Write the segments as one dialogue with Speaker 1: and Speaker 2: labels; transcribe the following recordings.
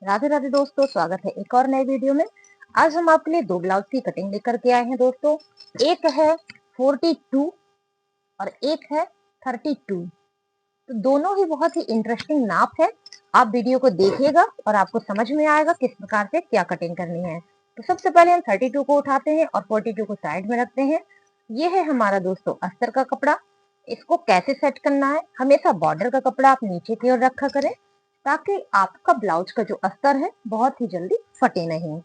Speaker 1: राधे राधे दोस्तों, स्वागत है एक और नए वीडियो में। आज हम आपके लिए दो ब्लाउज की कटिंग लेकर के आए हैं दोस्तों। एक है 42 और एक है 32। तो दोनों ही बहुत ही इंटरेस्टिंग नाप है। आप वीडियो को देखिएगा और आपको समझ में आएगा किस प्रकार से क्या कटिंग करनी है। तो सबसे पहले हम 32 को उठाते हैं और 42 को साइड में रखते हैं। ये है हमारा दोस्तों अस्तर का कपड़ा। इसको कैसे सेट करना है, हमेशा बॉर्डर का कपड़ा आप नीचे की ओर रखा करें ताकि आपका ब्लाउज का जो अस्तर है बहुत ही जल्दी फटे नहीं।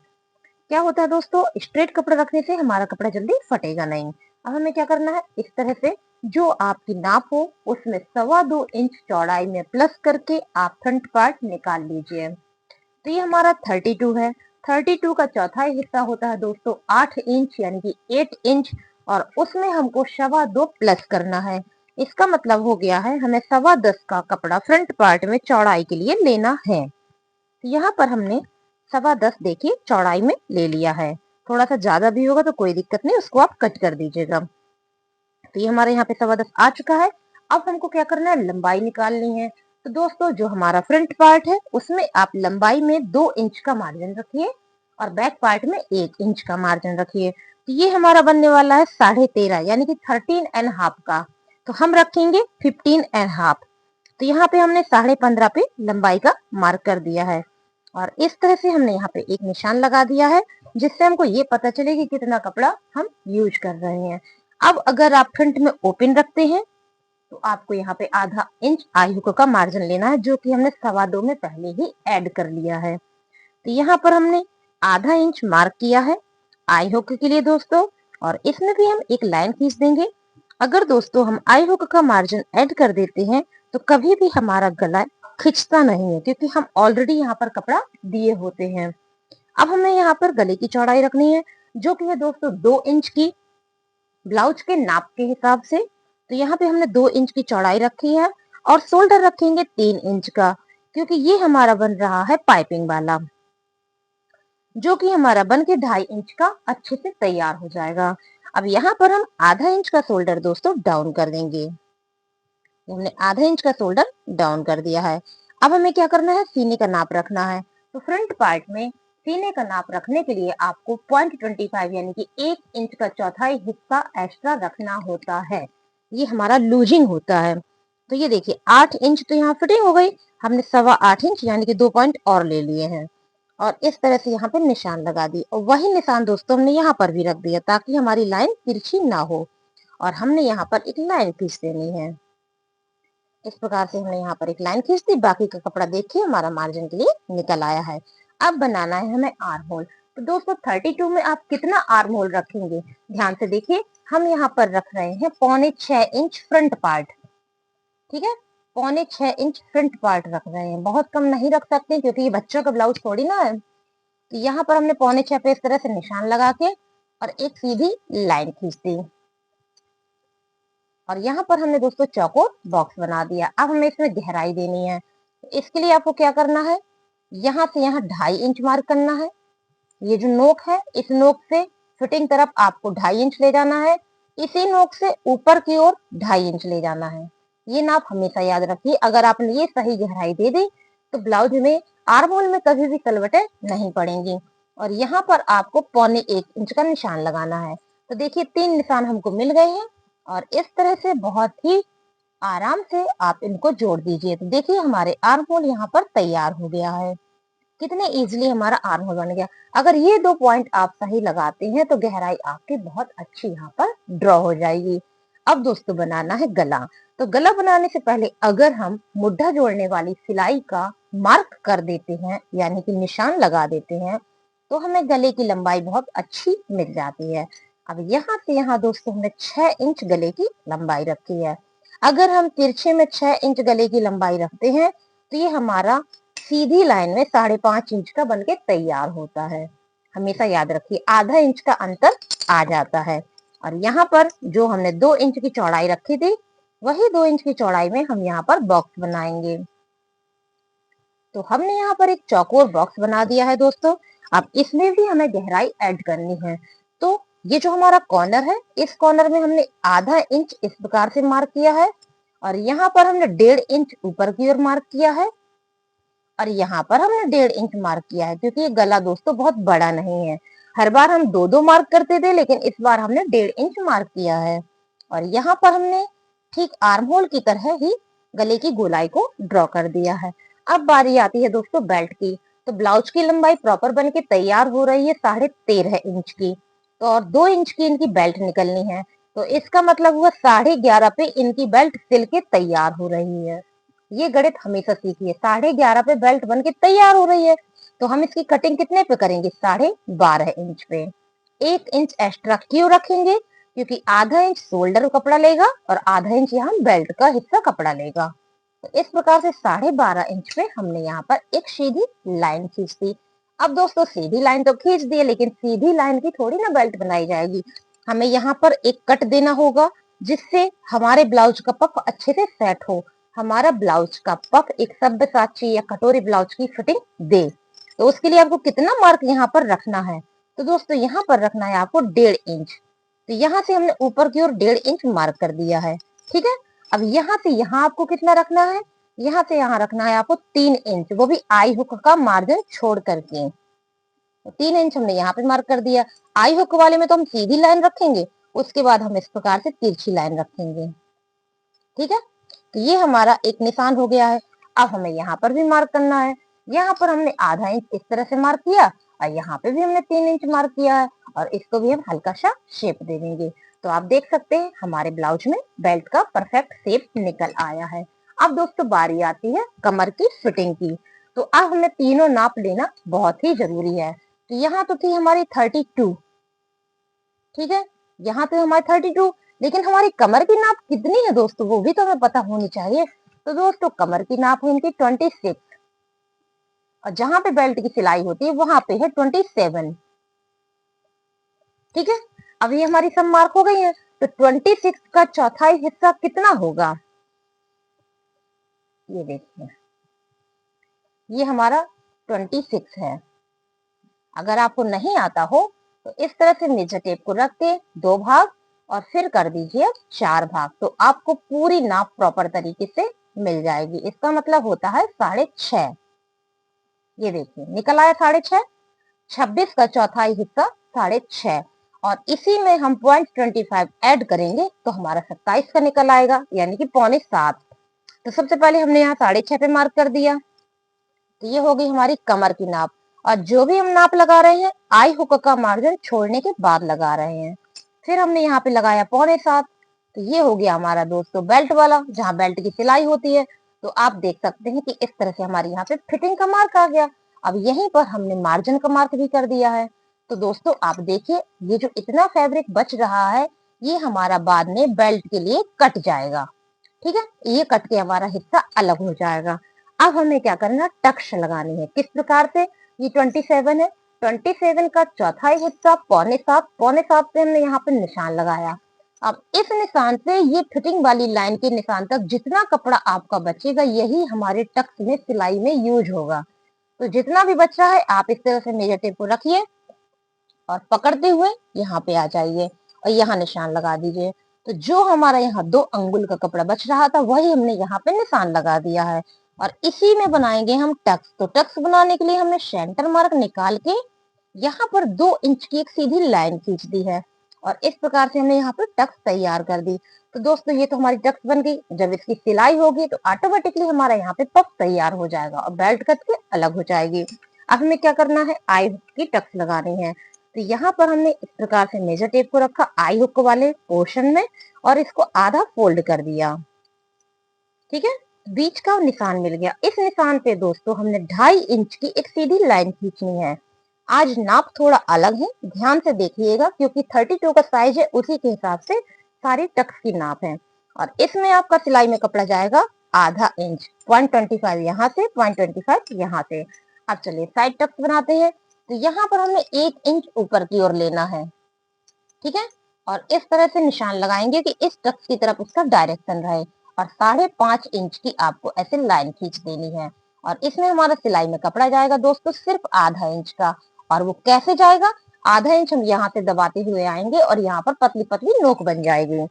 Speaker 1: क्या होता है दोस्तों, स्ट्रेट कपड़ा रखने से हमारा कपड़ा जल्दी फटेगा नहीं। अब हमें क्या करना है, इस तरह से जो आपकी नाप हो उसमें 2.25 इंच चौड़ाई में प्लस करके आप फ्रंट पार्ट निकाल लीजिए। तो ये हमारा 32 है। 32 का चौथाई हिस्सा होता है दोस्तों 8 इंच यानी कि 8 इंच, और उसमें हमको 2.25 प्लस करना है। इसका मतलब हो गया है हमें 10.25 का कपड़ा फ्रंट पार्ट में चौड़ाई के लिए लेना है। तो यहाँ पर हमने 10.25 देखिए चौड़ाई में ले लिया है। थोड़ा सा ज्यादा भी होगा तो कोई दिक्कत नहीं, उसको आप कट कर दीजिएगा। तो ये हमारे यहाँ पे 10.25 आ चुका है। अब हमको क्या करना है, लंबाई निकालनी है। तो दोस्तों जो हमारा फ्रंट पार्ट है उसमें आप लंबाई में 2 इंच का मार्जिन रखिए और बैक पार्ट में 1 इंच का मार्जिन रखिए। तो ये हमारा बनने वाला है 13.5 यानी कि 13.5 का। तो हम रखेंगे 15.5। तो यहाँ पे हमने 15.5 पे लंबाई का मार्क कर दिया है और इस तरह से हमने यहाँ पे एक निशान लगा दिया है जिससे हमको ये पता चले कि कितना कपड़ा हम यूज कर रहे हैं। अब अगर आप फ्रंट में ओपन रखते हैं तो आपको यहाँ पे आधा इंच आई हुक का मार्जिन लेना है, जो कि हमने 2.25 में पहले ही ऐड कर लिया है। तो यहाँ पर हमने आधा इंच मार्क किया है आई हुक के लिए दोस्तों, और इसमें भी हम एक लाइन खींच देंगे। अगर दोस्तों हम आई हुक का मार्जिन ऐड कर देते हैं तो कभी भी हमारा गला खिंचता नहीं है, क्योंकि हम ऑलरेडी यहाँ पर कपड़ा दिए होते हैं। अब हमें यहाँ पर गले की चौड़ाई रखनी है, जो कि है दोस्तों 2 इंच की ब्लाउज के नाप के हिसाब से। तो यहाँ पे हमने 2 इंच की चौड़ाई रखी है और शोल्डर रखेंगे 3 इंच का, क्योंकि ये हमारा बन रहा है पाइपिंग वाला, जो कि हमारा बन के 2.5 इंच का अच्छे से तैयार हो जाएगा। अब यहाँ पर हम आधा इंच का शोल्डर दोस्तों डाउन कर देंगे। हमने आधा इंच का शोल्डर डाउन कर दिया है। अब हमें क्या करना है, सीने का नाप रखना है। तो फ्रंट पार्ट में सीने का नाप रखने के लिए आपको 0.25 यानी कि 1 इंच का चौथाई हिस्सा एक्स्ट्रा रखना होता है। ये हमारा लूजिंग होता है। तो ये देखिए 8 इंच तो यहाँ फिटिंग हो गई, हमने 8.25 इंच यानी कि 2 पॉइंट और ले लिए हैं और इस तरह से यहाँ पे निशान लगा दी। और वही निशान दोस्तों हमने यहाँ पर भी रख दिया ताकि हमारी लाइन तिरछी ना हो, और हमने यहाँ पर एक लाइन खींच देनी है। इस प्रकार से हमने यहाँ पर एक लाइन खींच दी। बाकी का कपड़ा देखिए हमारा मार्जिन के लिए निकल आया है। अब बनाना है हमें आर्म होल। तो दोस्तों 32 में आप कितना आर्म होल रखेंगे, ध्यान से देखिए। हम यहाँ पर रख रहे हैं 6.25 इंच फ्रंट पार्ट। ठीक है, 6.25 इंच फ्रंट पार्ट रख रहे हैं, बहुत कम नहीं रख सकते क्योंकि ये बच्चों का ब्लाउज थोड़ी ना है। तो यहाँ पर हमने 6.25 पे इस तरह से निशान लगा के और एक सीधी लाइन खींच दी और यहाँ पर हमने दोस्तों चौकोर बॉक्स बना दिया। अब हमें इसमें गहराई देनी है। इसके लिए आपको क्या करना है, यहाँ से यहाँ 2.5 इंच मार्क करना है। ये जो नोक है इस नोक से फिटिंग तरफ आपको 2.5 इंच ले जाना है। इसी नोक से ऊपर की ओर 2.5 इंच ले जाना है। ये नाप हमेशा याद रखिए। अगर आपने ये सही गहराई दे दी तो ब्लाउज में आर्म होल में कभी भी कलवटे नहीं पड़ेंगी। और यहाँ पर आपको 1.25 इंच का निशान लगाना है। तो देखिए 3 निशान हमको मिल गए हैं और इस तरह से बहुत ही आराम से आप इनको जोड़ दीजिए। तो देखिए हमारे आर्म होल यहाँ पर तैयार हो गया है। कितने इजीली हमारा आर्म होल बन गया। अगर ये 2 पॉइंट आप सही लगाते हैं तो गहराई आपकी बहुत अच्छी यहाँ पर ड्रॉ हो जाएगी। अब दोस्तों बनाना है गला। तो गला बनाने से पहले अगर हम मुड्ढा जोड़ने वाली सिलाई का मार्क कर देते हैं यानी कि निशान लगा देते हैं तो हमें गले की लंबाई बहुत अच्छी मिल जाती है। अब यहाँ से यहाँ दोस्तों हमने 6 इंच गले की लंबाई रखी है। अगर हम तिरछे में 6 इंच गले की लंबाई रखते हैं तो ये हमारा सीधी लाइन में 5.5 इंच का बनके तैयार होता है। हमेशा याद रखिए आधा इंच का अंतर आ जाता है। और यहाँ पर जो हमने 2 इंच की चौड़ाई रखी थी वही 2 इंच की चौड़ाई में हम यहाँ पर बॉक्स बनाएंगे। तो हमने यहाँ पर एक चौकोर बॉक्स बना दिया है दोस्तों। अब इसमें भी हमें गहराई ऐड करनी है। तो ये जो हमारा कॉर्नर है इस कॉर्नर में हमने आधा इंच इस प्रकार से मार्क किया है और यहाँ पर हमने 1.5 इंच ऊपर की ओर मार्क किया है और यहाँ पर हमने 1.5 इंच मार्क किया है, क्योंकि ये गला दोस्तों बहुत बड़ा नहीं है। हर बार हम 2-2 मार्क करते थे, लेकिन इस बार हमने 1.5 इंच मार्क किया है। और यहाँ पर हमने ठीक आर्म होल की तरह ही गले की गोलाई को ड्रॉ कर दिया है। अब बारी आती है दोस्तों बेल्ट की। तो ब्लाउज की लंबाई प्रॉपर बन के तैयार हो रही है 13.5 इंच की। तो और 2 इंच की इनकी बेल्ट निकलनी है। तो इसका मतलब हुआ 11.5 पे इनकी बेल्ट सिल के तैयार हो रही है। ये गणित हमेशा सीखिए, 11.5 पे बेल्ट बन के तैयार हो रही है। तो हम इसकी कटिंग कितने पे करेंगे? 12.5 इंच पे। 1 इंच एक्स्ट्रा क्यों रखेंगे? क्योंकि आधा इंच शोल्डर कपड़ा लेगा और आधा इंच यहाँ बेल्ट का हिस्सा कपड़ा लेगा। तो इस प्रकार से 12.5 इंच पे हमने यहाँ पर एक सीधी लाइन खींच दी। अब दोस्तों सीधी लाइन तो खींच दी है, लेकिन सीधी लाइन की थोड़ी ना बेल्ट बनाई जाएगी। हमें यहाँ पर एक कट देना होगा, जिससे हमारे ब्लाउज का पफ अच्छे से सेट हो, हमारा ब्लाउज का पफ एक सब्यसाची या कटोरी ब्लाउज की फिटिंग दे। तो उसके लिए आपको कितना मार्क यहाँ पर रखना है? तो दोस्तों यहाँ पर रखना है आपको 1.5 इंच। तो यहाँ से हमने ऊपर की ओर 1.5 इंच मार्क कर दिया है। ठीक है। अब यहाँ से यहाँ आपको कितना रखना है? यहाँ से यहाँ रखना है आपको 3 इंच, वो भी आई हुक का मार्जिन छोड़ करके। तो 3 इंच हमने यहाँ पे मार्क कर दिया। आई हुक वाले में तो हम सीधी लाइन रखेंगे, उसके बाद हम इस प्रकार से तिरछी लाइन रखेंगे। ठीक है। तो ये हमारा एक निशान हो गया है। अब हमें यहाँ पर भी मार्क करना है। यहाँ पर हमने आधा इंच इस तरह से मार्क किया और यहाँ पे भी हमने 3 इंच मार्क किया है, और इसको भी हम हल्का सा शेप दे देंगे। तो आप देख सकते हैं हमारे ब्लाउज में बेल्ट का परफेक्ट शेप निकल आया है। अब दोस्तों बारी आती है कमर की फिटिंग की। तो अब हमें तीनों नाप लेना बहुत ही जरूरी है। तो यहाँ तो थी हमारी 32। ठीक है। यहाँ पे हमारी 32, लेकिन हमारी कमर की नाप कितनी है दोस्तों, वो भी तो हमें पता होनी चाहिए। तो दोस्तों कमर की नाप है इनकी 26, और जहां पे बेल्ट की सिलाई होती है वहां पे है 27। ठीक है। अब ये हमारी सब मार्क हो गई है। तो 26 का चौथाई हिस्सा कितना होगा? ये देखिए, ये हमारा 26 है। अगर आपको नहीं आता हो तो इस तरह से मेजर टेप को रख के 2 भाग और फिर कर दीजिए 4 भाग, तो आपको पूरी नाप प्रॉपर तरीके से मिल जाएगी। इसका मतलब होता है 6.5। ये देखिए निकल आया 6.5। 26 का चौथाई हिस्सा 6.5, और इसी में हम 0.25 ऐड करेंगे तो हमारा 27 का निकल आएगा, यानी कि 6.25। तो सबसे पहले हमने यहाँ 6.5 पे मार्क कर दिया। तो ये हो गई हमारी कमर की नाप। और जो भी हम नाप लगा रहे हैं आई हुक का मार्जिन छोड़ने के बाद लगा रहे हैं। फिर हमने यहाँ पे लगाया 6.25। तो ये हो गया हमारा दोस्तों बेल्ट वाला, जहाँ बेल्ट की सिलाई होती है। तो आप देख सकते हैं कि इस तरह से हमारे यहाँ पे फिटिंग का मार्क आ गया। अब यहीं पर हमने मार्जिन का मार्क भी कर दिया है। तो दोस्तों आप देखिए, ये जो इतना फैब्रिक बच रहा है, ये हमारा बाद में बेल्ट के लिए कट जाएगा। ठीक है। ये कट के हमारा हिस्सा अलग हो जाएगा। अब हमें क्या करना, टक्स लगानी है। किस प्रकार से? ये 27 है, 27 का चौथाई हिस्सा 6.25, 6.25 से हमने यहाँ पे निशान लगाया। अब इस निशान से ये फिटिंग वाली लाइन के निशान तक जितना कपड़ा आपका बचेगा, यही हमारे टक्स में सिलाई में यूज होगा। तो जितना भी बच रहा है आप इस तरह से मेजर टेप को रखिए और पकड़ते हुए यहाँ पे आ जाइए और यहाँ निशान लगा दीजिए। तो जो हमारा यहाँ 2 अंगुल का कपड़ा बच रहा था, वही हमने यहाँ पे निशान लगा दिया है, और इसी में बनाएंगे हम टक्स। तो टक्स बनाने के लिए हमने सेंटर मार्क निकाल के यहाँ पर 2 इंच की एक सीधी लाइन खींच दी है, और इस प्रकार से हमने यहाँ पर टक्स तैयार कर दी। तो दोस्तों ये तो हमारी टक्स बन गई। जब इसकी सिलाई होगी तो ऑटोमेटिकली हमारा यहाँ पे पफ तैयार हो जाएगा और बेल्ट कट के अलग हो जाएगी। अब हमें क्या करना है, आई हुक की टक्स लगानी है। तो यहाँ पर हमने इस प्रकार से मेजर टेप को रखा आई हुक वाले पोर्शन में, और इसको आधा फोल्ड कर दिया। ठीक है। बीच का निशान मिल गया। इस निशान पे दोस्तों हमने 2.5 इंच की एक सीधी लाइन खींचनी है। आज नाप थोड़ा अलग है, ध्यान से देखिएगा, क्योंकि 32 का साइज है, उसी के हिसाब से सारी टक्स की नाप है। और इसमें आपका सिलाई में कपड़ा जाएगा आधा इंच, 0.25 यहाँ से, 0.25 यहाँ से। अब चलिए साइड टक्स बनाते हैं। तो यहाँ पर हमने 1 इंच ऊपर की ओर लेना है। ठीक है। और इस तरह से निशान लगाएंगे कि इस टक्स की तरफ उसका डायरेक्शन रहे, और 5.5 इंच की आपको ऐसे लाइन खींच देनी है। और इसमें हमारा सिलाई में कपड़ा जाएगा दोस्तों सिर्फ आधा इंच का। और वो कैसे जाएगा? आधा इंच हम यहाँ से दबाते हुए आएंगे और यहाँ पर पतली पतली नोक बन जाएगी।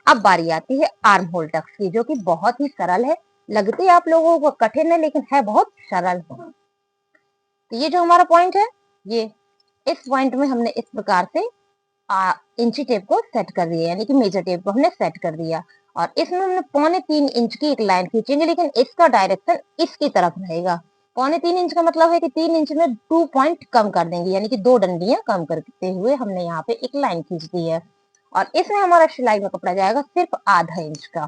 Speaker 1: अब बारी आती है आर्म होल टक्स की, जो कि बहुत ही सरल है, लगते आप लोगों को कठिन है लेकिन है बहुत सरल। तो ये जो हमारा पॉइंट है, ये इस पॉइंट में हमने इस प्रकार से इंची टेप को सेट कर दिया, यानी कि मेजर टेप को हमने सेट कर दिया। और इसमें हमने 3.25 इंच की एक लाइन खींचेंगे, लेकिन इसका डायरेक्शन इसकी तरफ रहेगा। 3.25 इंच का मतलब है कि 3 इंच में 2 पॉइंट कम कर देंगे, यानी कि 2 डंडियां कम करते हुए हमने यहाँ पे एक लाइन खींच दी है। और इसमें हमारा सिलाई में कपड़ा जाएगा सिर्फ आधा इंच का।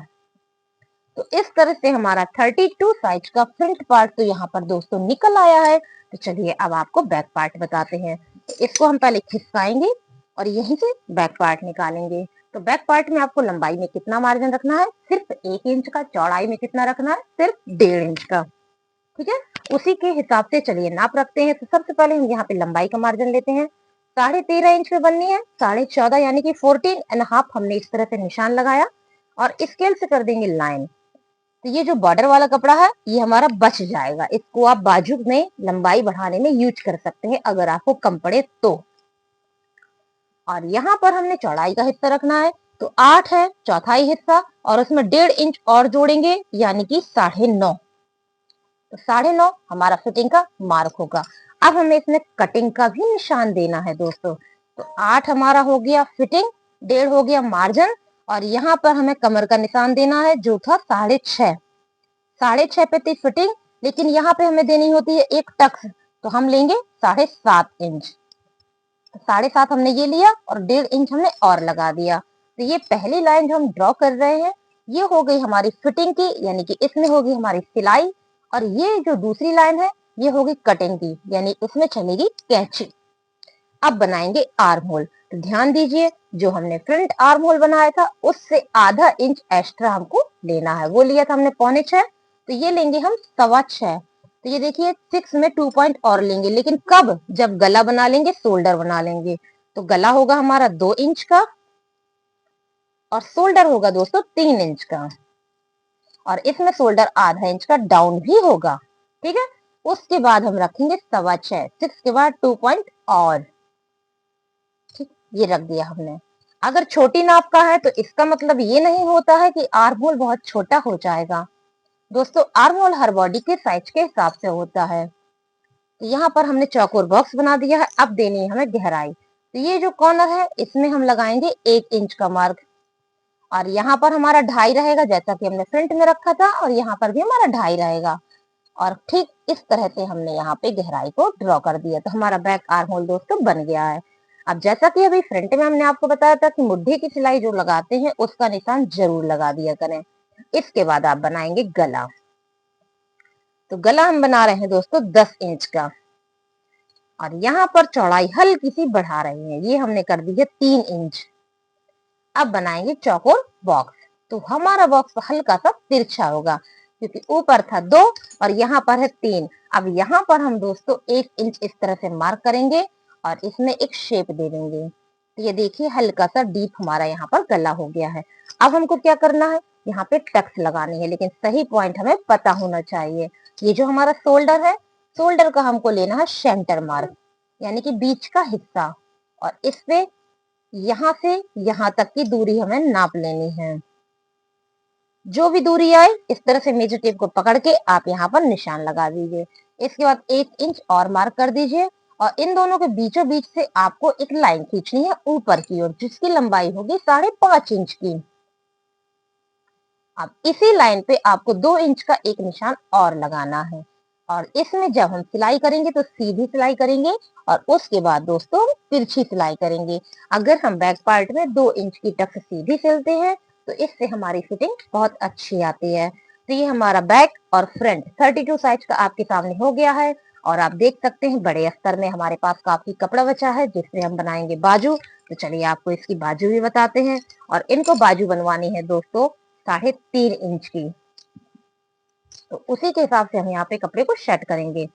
Speaker 1: तो इस तरह से हमारा 32 साइज का फ्रंट पार्ट तो यहाँ पर दोस्तों निकल आया है। तो चलिए अब आपको बैक पार्ट बताते हैं। तो इसको हम पहले खिसकाएंगे और यहीं से बैक पार्ट निकालेंगे। तो बैक पार्ट में आपको लंबाई में कितना मार्जिन रखना है, सिर्फ 1 इंच का। चौड़ाई में कितना रखना है, सिर्फ 1.5 इंच का। ठीक है, उसी के हिसाब से चलिए नाप रखते हैं। तो सबसे पहले हम यहाँ पे लंबाई का मार्जिन लेते हैं। 13.5 इंच पे बननी है, 14.5 यानी कि 14.5 हमने इस तरह से निशान लगाया और स्केल से कर देंगे लाइन। तो ये जो बॉर्डर वाला कपड़ा है ये हमारा बच जाएगा, इसको आप बाजू में लंबाई बढ़ाने में यूज कर सकते हैं अगर आपको कम पड़े तो। और यहाँ पर हमने चौड़ाई का हिस्सा रखना है, तो 8 है चौथाई हिस्सा, और उसमें 1.5 इंच और जोड़ेंगे यानी कि 9.5। तो 9.5 हमारा फिटिंग का मार्क होगा। अब हमें इसमें कटिंग का भी निशान देना है दोस्तों। तो 8 हमारा हो गया फिटिंग, 1.5 हो गया मार्जिन, और यहाँ पर हमें कमर का निशान देना है जो था 6.5। 6.5 पे थी फिटिंग, लेकिन यहाँ पे हमें देनी होती है एक टक्स, तो हम लेंगे 7.5 इंच। तो 7.5 हमने ये लिया और 1.5 इंच हमने और लगा दिया। तो ये पहली लाइन जो हम ड्रॉ कर रहे हैं ये हो गई हमारी फिटिंग की, यानी कि इसमें होगी हमारी सिलाई। और ये जो दूसरी लाइन है ये होगी कटिंग की, यानी इसमें चलेगी कैंची। अब बनाएंगे आर्म होल। तो ध्यान दीजिए, जो हमने फ्रंट आर्म होल बनाया था उससे आधा इंच एक्स्ट्रा हमको लेना है। वो लिया था हमने 6.25, तो ये लेंगे हम 6.25। तो ये देखिए 6 में 2 पॉइंट और लेंगे, लेकिन कब, जब गला बना लेंगे, शोल्डर बना लेंगे। तो गला होगा हमारा 2 इंच का और शोल्डर होगा दोस्तों 3 इंच का, और इसमें शोल्डर आधा इंच का डाउन भी होगा। ठीक है, उसके बाद हम रखेंगे 6.25, 6 के बाद 2 पॉइंट और। ठीक, ये रख दिया हमने। अगर छोटी नाप का है तो इसका मतलब ये नहीं होता है कि आर्म होल बहुत छोटा हो जाएगा। दोस्तों आर्म होल हर बॉडी के साइज के हिसाब से होता है। तो यहाँ पर हमने चौकोर बॉक्स बना दिया है। अब देनी है हमें गहराई। तो ये जो कॉर्नर है इसमें हम लगाएंगे 1 इंच का मार्क, और यहाँ पर हमारा 2.5 रहेगा जैसा कि हमने फ्रंट में रखा था, और यहाँ पर भी हमारा 2.5 रहेगा। और ठीक इस तरह से हमने यहाँ पे गहराई को ड्रॉ कर दिया। तो हमारा बैक आर्म होल दोस्तों बन गया है। अब जैसा कि अभी फ्रंट में हमने आपको बताया था कि मुड्ढे की सिलाई जो लगाते हैं उसका निशान जरूर लगा दिया करें। इसके बाद आप बनाएंगे गला। तो गला हम बना रहे हैं दोस्तों 10 इंच का, और यहाँ पर चौड़ाई हल्की सी बढ़ा रहे हैं, ये हमने कर दी है 3 इंच। अब बनाएंगे चौकोर बॉक्स। तो हमारा बॉक्स हल्का सा तिरछा होगा क्योंकि ऊपर था 2 और यहाँ पर है 3। अब यहाँ पर हम दोस्तों 1 इंच इस तरह से मार्क करेंगे और इसमें एक शेप दे देंगे। तो ये देखिए हल्का सा डीप हमारा यहाँ पर गला हो गया है। अब हमको क्या करना है, यहाँ पे टक्स लगानी है, लेकिन सही पॉइंट हमें पता होना चाहिए। ये जो हमारा शोल्डर है, शोल्डर का हमको लेना है सेंटर मार्क, यानी कि बीच का हिस्सा, और इस पे यहाँ से यहाँ तक की दूरी हमें नाप लेनी है। जो भी दूरी आए इस तरह से मेजर टेप को पकड़ के आप यहाँ पर निशान लगा दीजिए। इसके बाद 1 इंच और मार्क कर दीजिए, और इन दोनों के बीचों बीच से आपको एक लाइन खींचनी है ऊपर की ओर, जिसकी लंबाई होगी 5.5 इंच की। अब इसी लाइन पे आपको 2 इंच का एक निशान और लगाना है, और इसमें जब हम सिलाई करेंगे तो सीधी सिलाई करेंगे, और उसके बाद दोस्तों हम तिरछी सिलाई करेंगे। अगर हम बैक पार्ट में 2 इंच की टक्स सीधी सिलते हैं तो इससे हमारी फिटिंग बहुत अच्छी आती है। तो ये हमारा बैक और फ्रंट 32 साइज का आपके सामने हो गया है, और आप देख सकते हैं बड़े अस्तर में हमारे पास काफी कपड़ा बचा है जिससे हम बनाएंगे बाजू। तो चलिए आपको इसकी बाजू भी बताते हैं, और इनको बाजू बनवानी है दोस्तों 3.5 इंच की। तो उसी के हिसाब से हम यहाँ पे कपड़े को सेट करेंगे।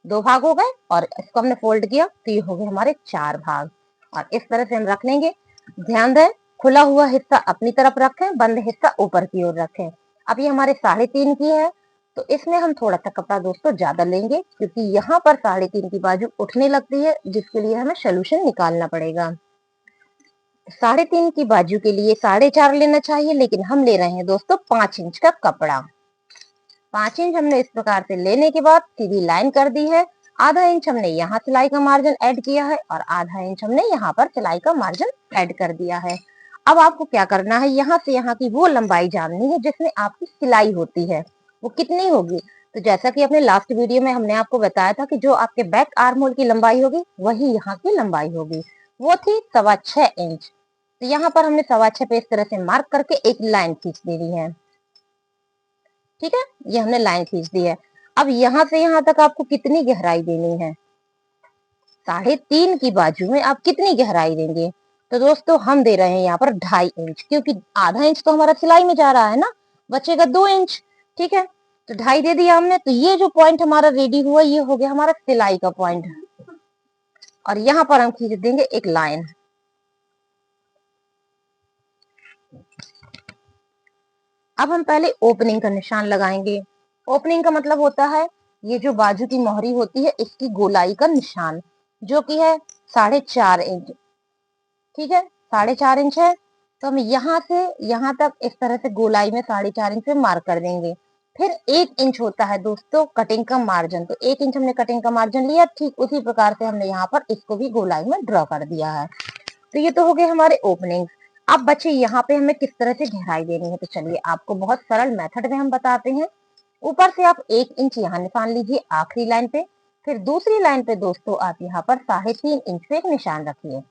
Speaker 1: 2 भाग हो गए और इसको हमने फोल्ड किया तो ये हो गए हमारे 4 भाग, और इस तरह से हम रख लेंगे। ध्यान दें, खुला हुआ हिस्सा अपनी तरफ रखें, बंद हिस्सा ऊपर की ओर रखें। अब ये हमारे 3.5 की है, तो इसमें हम थोड़ा सा कपड़ा दोस्तों ज्यादा लेंगे क्योंकि यहाँ पर 3.5 की बाजू उठने लगती है, जिसके लिए हमें सोल्यूशन निकालना पड़ेगा। 3.5 की बाजू के लिए 4.5 लेना चाहिए, लेकिन हम ले रहे हैं दोस्तों 5 इंच का कपड़ा। 5 इंच हमने इस प्रकार से लेने के बाद सीधी लाइन कर दी है। आधा इंच हमने यहाँ सिलाई का मार्जिन ऐड किया है और आधा इंच हमने यहाँ पर सिलाई का मार्जिन ऐड कर दिया है। अब आपको क्या करना है, यहाँ से यहाँ की वो लंबाई जाननी है जिसमें आपकी सिलाई होती है, वो कितनी होगी। तो जैसा कि अपने लास्ट वीडियो में हमने आपको बताया था कि जो आपके बैक आर्म होल की लंबाई होगी वही यहाँ की लंबाई होगी, वो थी 6.25 इंच। तो यहाँ पर हमने 6.25 पे इस तरह से मार्क करके एक लाइन खींच देनी है। ठीक है, ये हमने लाइन खींच दी है। अब यहाँ से यहाँ तक आपको कितनी गहराई देनी है, 3.5 की बाजू में आप कितनी गहराई देंगे। तो दोस्तों हम दे रहे हैं यहाँ पर 2.5 इंच, क्योंकि आधा इंच तो हमारा सिलाई में जा रहा है ना, बचेगा 2 इंच। ठीक है, तो 2.5 दे दिया हमने। तो ये जो पॉइंट हमारा रेडी हुआ ये हो गया हमारा सिलाई का पॉइंट, और यहाँ पर हम खींच देंगे एक लाइन। अब हम पहले ओपनिंग का निशान लगाएंगे। ओपनिंग का मतलब होता है ये जो बाजू की मोहरी होती है इसकी गोलाई का निशान, जो कि है 4.5 इंच। ठीक है, 4.5 इंच है। तो हम यहाँ से यहाँ तक इस तरह से गोलाई में 4.5 इंच पे मार्क कर देंगे। फिर 1 इंच होता है दोस्तों कटिंग का मार्जिन, तो 1 इंच हमने कटिंग का मार्जिन लिया। ठीक उसी प्रकार से हमने यहाँ पर इसको भी गोलाई में ड्रॉ कर दिया है। तो ये तो हो गए हमारे ओपनिंग। अब बच्चे यहाँ पे हमें किस तरह से गहराई देनी है, तो चलिए आपको बहुत सरल मेथड में हम बताते हैं। ऊपर से आप 1 इंच यहाँ निशान लीजिए आखिरी लाइन पे, फिर दूसरी लाइन पे दोस्तों आप यहाँ पर 3.5 इंच पे एक निशान रखिए।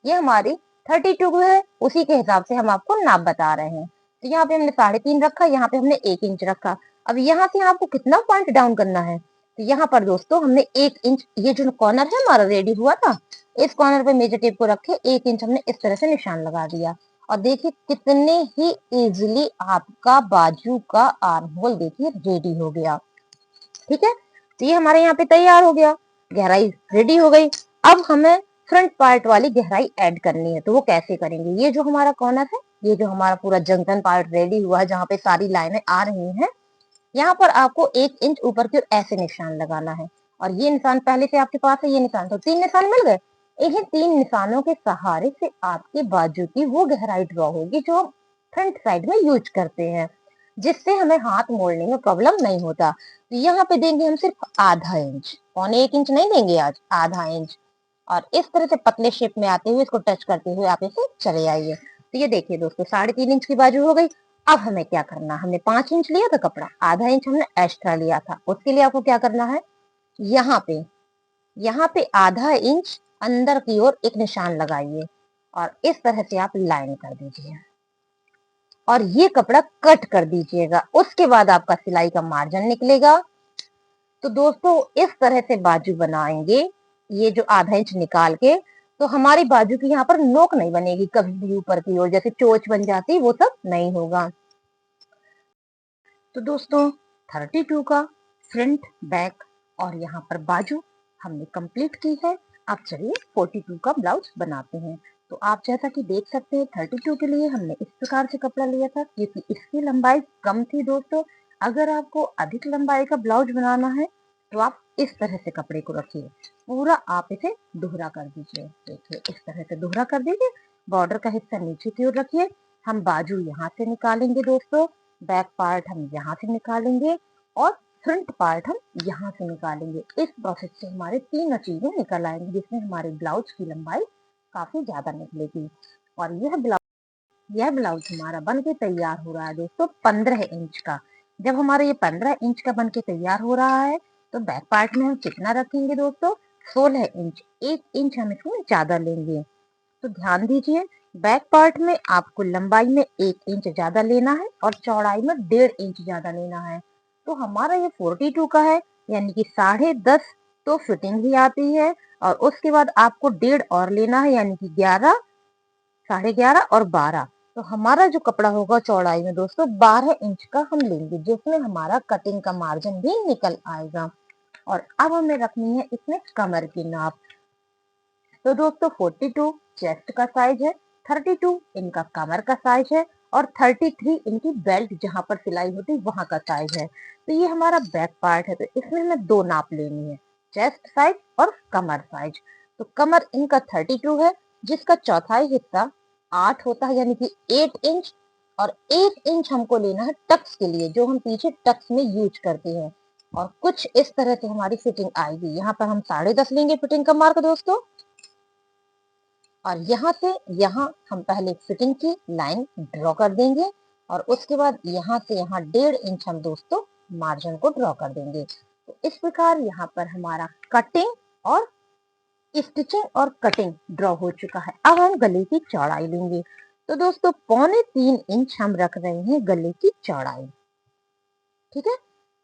Speaker 1: ये हमारी 32 है, उसी के हिसाब से हम आपको नाप बता रहे हैं। तो यहाँ पे हमने 3.5 रखा, यहाँ पे हमने 1 इंच रखा। अब यहाँ से आपको कितना पॉइंट डाउन करना है, तो यहाँ पर दोस्तों हमने 1 इंच, ये जो कॉर्नर है हमारा रेडी हुआ था, इस कॉर्नर पे मेजर टेप को रखे 1 इंच हमने इस तरह से निशान लगा दिया। और देखिए कितने ही इजीली आपका बाजू का आर्म होल देखिए रेडी हो गया। ठीक है, तो ये हमारे यहाँ पे तैयार हो गया, गहराई रेडी हो गई। अब हमें फ्रंट पार्ट वाली गहराई ऐड करनी है, तो वो कैसे करेंगे। ये जो हमारा कॉर्नर है, ये जो हमारा पूरा जंक्शन पार्ट रेडी हुआ है जहाँ पे सारी लाइनें आ रही हैं, यहाँ पर आपको 1 इंच ऊपर की ओर ऐसे निशान लगाना है। और ये निशान पहले से आपके पास है, ये निशान, तो 3 निशान मिल गए। इन्हीं 3 निशानों के सहारे से आपके बाजू की वो गहराई ड्रॉ होगी जो हम फ्रंट साइड में यूज करते हैं, जिससे हमें हाथ मोड़ने में प्रॉब्लम नहीं होता। तो यहाँ पे देंगे हम सिर्फ आधा इंच, 1.25 इंच नहीं देंगे आज, आधा इंच। और इस तरह से पतले शेप में आते हुए इसको टच करते हुए आप इसे चले आइए। तो ये देखिए दोस्तों 3.5 इंच की बाजू हो गई। अब हमें क्या करना, हमने 5 इंच लिया था कपड़ा, आधा इंच हमने एक्स्ट्रा लिया था, उसके लिए आपको क्या करना है, यहाँ पे आधा इंच अंदर की ओर एक निशान लगाइए और इस तरह से आप लाइन कर दीजिए और ये कपड़ा कट कर दीजिएगा। उसके बाद आपका सिलाई का मार्जिन निकलेगा। तो दोस्तों इस तरह से बाजू बनाएंगे, ये जो आधा इंच निकाल के, तो हमारी बाजू की यहाँ पर नोक नहीं बनेगी कभी भी ऊपर की ओर, जैसे चोंच बन जाती वो सब नहीं होगा। तो दोस्तों 32 का फ्रंट बैक और यहाँ पर बाजू हमने कंप्लीट की है। अब चलिए 42 का ब्लाउज बनाते हैं। तो आप जैसा कि देख सकते हैं 32 के लिए हमने इस प्रकार से कपड़ा लिया था, क्योंकि इसकी लंबाई कम थी दोस्तों। अगर आपको अधिक लंबाई का ब्लाउज बनाना है तो आप इस तरह से कपड़े को रखिए, पूरा आप इसे दोहरा कर दीजिए। देखिए इस तरह से दोहरा कर दीजिए, बॉर्डर का हिस्सा नीचे की ओर रखिए। हम बाजू यहाँ से निकालेंगे दोस्तों, बैक पार्ट हम यहाँ से निकालेंगे और फ्रंट पार्ट हम यहाँ से निकालेंगे। इस प्रोसेस से हमारे 3 चीजें निकल आएंगी, जिसमें हमारे ब्लाउज की लंबाई काफी ज्यादा निकलेगी। और यह ब्लाउज हमारा बन के तैयार हो रहा है दोस्तों 15 इंच का। जब हमारा ये 15 इंच का बन के तैयार हो रहा है तो बैक पार्ट में हम कितना रखेंगे दोस्तों, 16 इंच। 1 इंच हम इसमें ज्यादा लेंगे। तो ध्यान दीजिए, बैक पार्ट में आपको लंबाई में 1 इंच ज्यादा लेना है और चौड़ाई में 1.5 इंच ज्यादा लेना है। तो हमारा ये 42 का है, यानी कि 10.5 तो फिटिंग भी आती है। और उसके बाद आपको 1.5 और लेना है, यानी कि 11, 11.5 और 12। तो हमारा जो कपड़ा होगा चौड़ाई में दोस्तों 12 इंच का हम लेंगे, जिसमें हमारा कटिंग का मार्जिन भी निकल आएगा। और अब हमें रखनी है इसमें कमर की नाप। तो दोस्तों 42 चेस्ट का साइज है, 32 इनका कमर का साइज है और 33 इनकी बेल्ट जहां पर सिलाई होती है वहां का साइज है। तो ये हमारा बैक पार्ट है, तो इसमें हमें 2 नाप लेनी है, चेस्ट साइज और कमर साइज। तो कमर इनका 32 है, जिसका चौथाई हिस्सा 8 होता है, यानी कि 8 इंच। और 1 इंच हमको लेना है टक्स के लिए, जो हम पीछे टक्स में यूज करते हैं। और कुछ इस तरह से हमारी फिटिंग आएगी। यहाँ पर हम 10.5 लेंगे फिटिंग का मार्क दोस्तों, और यहाँ से यहाँ हम पहले फिटिंग की लाइन ड्रॉ कर देंगे, और उसके बाद यहाँ से यहाँ 1.5 इंच हम दोस्तों मार्जिन को ड्रॉ कर देंगे। तो इस प्रकार यहाँ पर हमारा कटिंग और स्टिचिंग और कटिंग ड्रॉ हो चुका है। अब हम गले की चौड़ाई लेंगे। तो दोस्तों 3.25 इंच हम रख रहे हैं गले की चौड़ाई। ठीक है,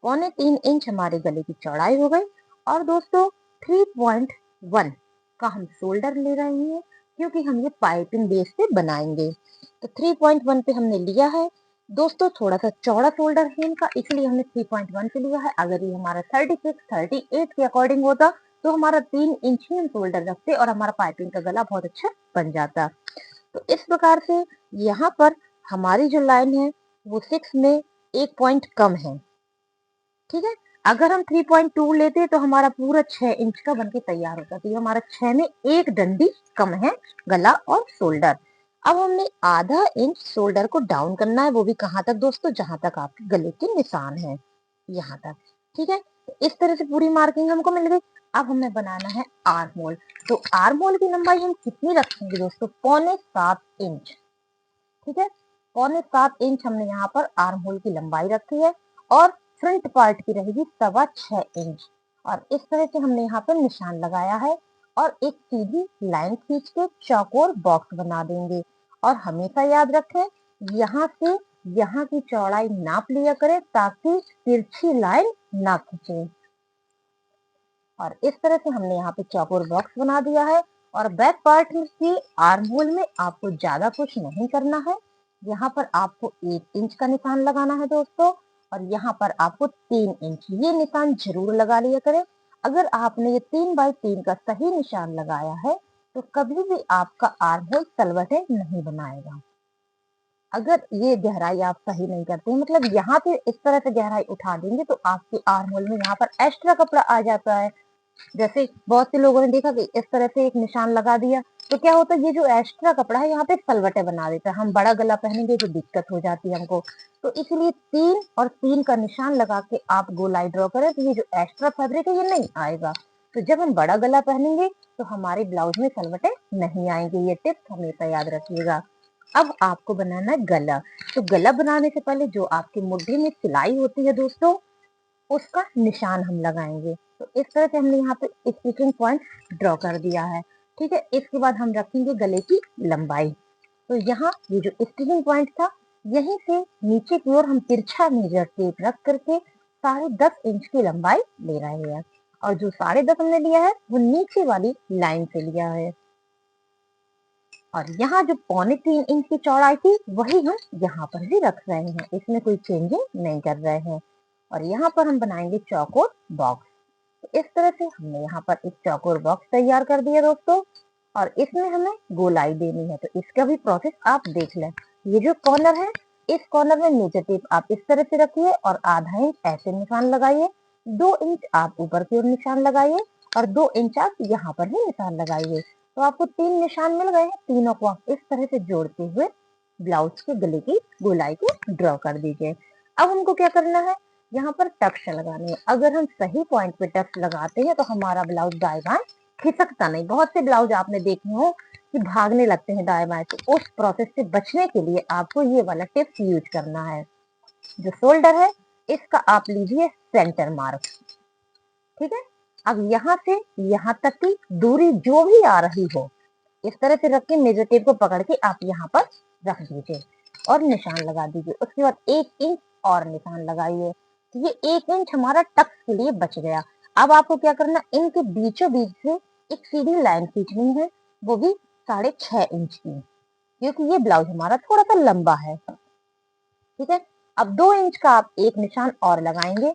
Speaker 1: 3.25 इंच हमारे गले की चौड़ाई हो गई। और दोस्तों 3.1 का हम शोल्डर ले रहे हैं, क्योंकि हम ये पाइपिंग बेस पे बनाएंगे। तो 3.1 पे हमने लिया है दोस्तों। थोड़ा सा चौड़ा शोल्डर है इनका, इसलिए हमने 3.1 पे लिया है। अगर ये हमारा 36, 38 के अकॉर्डिंग होता तो हमारा 3 इंच ही हम शोल्डर रखते और हमारा पाइपिंग का गला बहुत अच्छा बन जाता। तो इस प्रकार से यहाँ पर हमारी जो लाइन है वो 6 में 1 पॉइंट कम है। ठीक है, अगर हम 3.2 लेते तो हमारा पूरा 6 इंच का बनके तैयार होता। तो ये हमारा 6 में 1 डंडी कम है गला और शोल्डर। अब हमने आधा इंच शोल्डर को डाउन करना है, वो भी कहाँ तक दोस्तों, जहां तक आपके गले के निशान है, यहाँ तक। ठीक है, तो इस तरह से पूरी मार्किंग हमको मिल गई। अब हमें बनाना है आर्म होल। तो आर्म होल की लंबाई हम कितनी रखेंगे दोस्तों, 6.25 इंच। ठीक है, 6.25 इंच हमने यहाँ पर आर्म होल की लंबाई रखी है, और फ्रंट पार्ट की रहेगी 6.25 इंच। और इस तरह से हमने यहाँ पर निशान लगाया है, और एक सीधी लाइन खींच के चौकोर बॉक्स बना देंगे। और हमेशा याद रखें, यहाँ से यहाँ की चौड़ाई नाप लिया करें, ताकि तिरछी लाइन ना खींचे। और इस तरह से हमने यहाँ पे चौकोर बॉक्स बना दिया है। और बैक पार्ट की आर्म होल में आपको ज्यादा कुछ नहीं करना है। यहाँ पर आपको 1 इंच का निशान लगाना है दोस्तों, और यहाँ पर आपको 3 इंच, ये निशान जरूर लगा लिया करें। अगर आपने ये 3x3 का सही निशान लगाया है तो कभी भी आपका आर्म होल तलवटे नहीं बनाएगा। अगर ये गहराई आप सही नहीं करते, मतलब यहाँ पे इस तरह से गहराई उठा देंगे तो आपके आर्म होल में यहाँ पर एक्स्ट्रा कपड़ा आ जाता है। जैसे बहुत से लोगों ने देखा कि इस तरह से एक निशान लगा दिया, तो क्या होता है, ये जो एक्स्ट्रा कपड़ा है यहाँ पे सलवटे बना देता है। हम बड़ा गला पहनेंगे तो दिक्कत हो जाती है हमको। तो इसलिए 3 और 3 का निशान लगा के आप गोलाई ड्रॉ करें, तो ये जो एक्स्ट्रा फैब्रिक है ये नहीं आएगा। तो जब हम बड़ा गला पहनेंगे तो हमारे ब्लाउज में सलवटे नहीं आएंगे। ये टिप्स हमेशा याद रखिएगा। अब आपको बनाना है गला। तो गला बनाने से पहले जो आपकी मुट्ठी में सिलाई होती है दोस्तों, उसका निशान हम लगाएंगे। तो इस तरह से हमने यहाँ पे स्टिचिंग पॉइंट ड्रॉ कर दिया है। ठीक है, इसके बाद हम रखेंगे गले की लंबाई। तो यहाँ ये जो स्टिचिंग पॉइंट था, यहीं से नीचे की ओर हम तिरछा मेजर टेप रख करके 10.5 इंच की लंबाई ले रहे हैं। और जो 10.5 हमने लिया है वो नीचे वाली लाइन से लिया है। और यहाँ जो 3.25 इंच की चौड़ाई थी वही हम यहाँ पर भी रख रहे हैं, इसमें कोई चेंजिंग नहीं कर रहे हैं। और यहाँ पर हम बनाएंगे चौकोर बॉक्स। तो इस तरह से हमने यहाँ पर एक चौकोर बॉक्स तैयार कर दिया दोस्तों, और इसमें हमें गोलाई देनी है। तो इसका भी प्रोसेस आप देख लें। ये जो कॉर्नर है, इस कॉर्नर में मेजर टेप आप इस तरह से रखिए और आधा इंच ऐसे निशान लगाइए, 2 इंच आप ऊपर की ओर निशान लगाइए, और 2 इंच आप यहाँ पर भी निशान लगाइए। तो आपको 3 निशान मिल गए हैं। तीनों को आप इस तरह से जोड़ते हुए ब्लाउज के गले की गोलाई को ड्रॉ कर दीजिए। अब हमको क्या करना है, यहाँ पर टक्स लगानी है। अगर हम सही पॉइंट पे टक्स लगाते हैं तो हमारा ब्लाउज दाएं बाएं खिसकता नहीं। बहुत से ब्लाउज आपने देखे हो कि भागने लगते हैं दाएं बाएं, तो उस प्रोसेस से बचने के लिए आपको ये वाला टिप्स यूज करना है। जो शोल्डर है इसका आप लीजिए सेंटर मार्क। ठीक है, अब यहाँ से यहाँ तक की दूरी जो भी आ रही हो, इस तरह से रख के मेजर टेप को पकड़ के आप यहाँ पर रख दीजिए और निशान लगा दीजिए। उसके बाद 1 इंच और निशान लगाइए। तो ये 1 इंच हमारा टक्स के लिए बच गया। अब आपको क्या करना, इनके बीचों बीच से एक सीधी लाइन खींचनी है, वो भी 6.5 इंच की, क्योंकि ये ब्लाउज हमारा थोड़ा सा लंबा है। ठीक है, अब 2 इंच का आप एक निशान और लगाएंगे।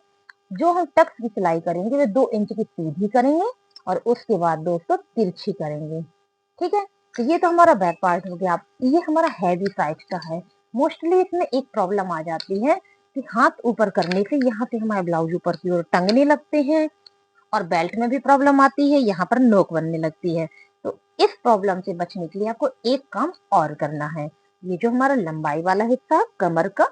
Speaker 1: जो हम टक्स की सिलाई करेंगे वो 2 इंच की सीधी करेंगे, और उसके बाद दोस्तों तिरछी करेंगे। ठीक है, तो ये तो हमारा बैक पार्ट हो गया। ये हमारा हैवी साइड का है। मोस्टली इसमें एक प्रॉब्लम आ जाती है कि हाथ ऊपर करने से यहाँ से हमारे ब्लाउज ऊपर की ओर टंगने लगते हैं, और बेल्ट में भी प्रॉब्लम आती है, यहाँ पर नोक बनने लगती है। तो इस प्रॉब्लम से बचने के लिए आपको एक काम और करना है। ये जो हमारा लंबाई वाला हिस्सा है कमर का,